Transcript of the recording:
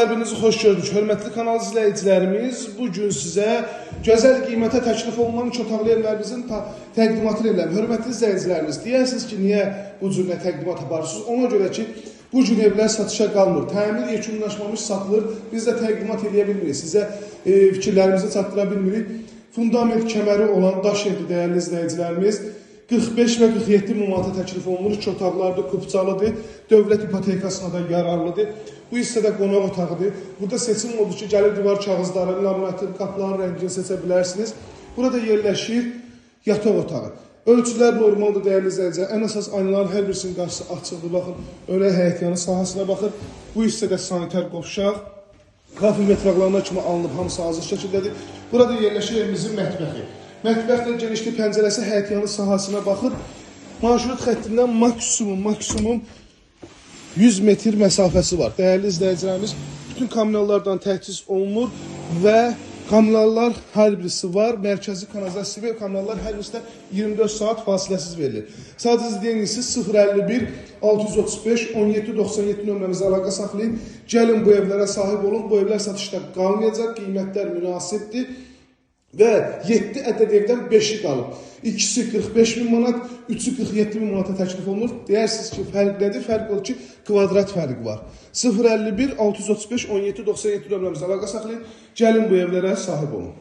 Hepinizi xoş gördük. Hörmətli kanal izləyicilərimiz, bugün sizə gözəl qiymətə təklif olunan üç otaqlı evlərimizin təqdimatını edirəm. Hörmətli izləyicilərimiz, deyərsiniz ki, niyə bu cür təqdimat aparırsınız? Ona görə ki, bu gün evlər satışa qalmır. Təmir yekunlaşmamış satılır. Biz də təqdimat edə bilmirik. Sizə fikirlərimizi çatdıra bilmirik. Fundament kəməri olan daş evli dəyərli izləyicilərimiz 45 və 47 min manata təklif olunur. 2 otaqlardır, kupçalıdır, dövlət ipotekasına da yararlıdır. Bu hissədə qonaq otağıdır. Burada seçim odur ki, gəlib divar kağızları, laminatin, qapıların rəngini seçə bilərsiniz. Burada yerləşir yataq otağı. Ölçülər normaldır, dəyərli izləyicilər. Ən əsas aynaların hər birisinin qarşısı açıqdır. Baxın, öyle həyətyanı sahasına baxın. Bu hissədə sanitar qovşaq, qapı metraqlarına kimi alınıb, hamısı hazır şəkildədir. Burada yerləşir evimizin mətbəxi. Mətbəxdə genişli pəncərəsi həyətyanı sahasına baxır. Marşrut xəttindən maksimum 100 metr məsafəsi var. Dəyərli izləyicilərimiz, bütün kommunallardan təchiz olunur və kommunallar hər birisi var. Mərkəzi kanalizasiya və kommunallar hər birisi də 24 saat fasiləsiz verilir. Sadəcə deyiniz 051 635 1797 nömrəmizə əlaqə saxlayın. Gəlin bu evlərə sahib olun. Bu evlər satışda qalmayacaq, qiymətlər münasibdir. Və 7 ədəd evdən 5'i qalıb. İkisi 45 min manat, 3'ü 47 min manata təklif olunur. Deyirsiniz ki, fərq nədir? Fərq odur ki, kvadrat fərqi var. 051 635 1797 nömrəmizə əlaqə saxlayın. Gəlin bu evlərə sahib olun.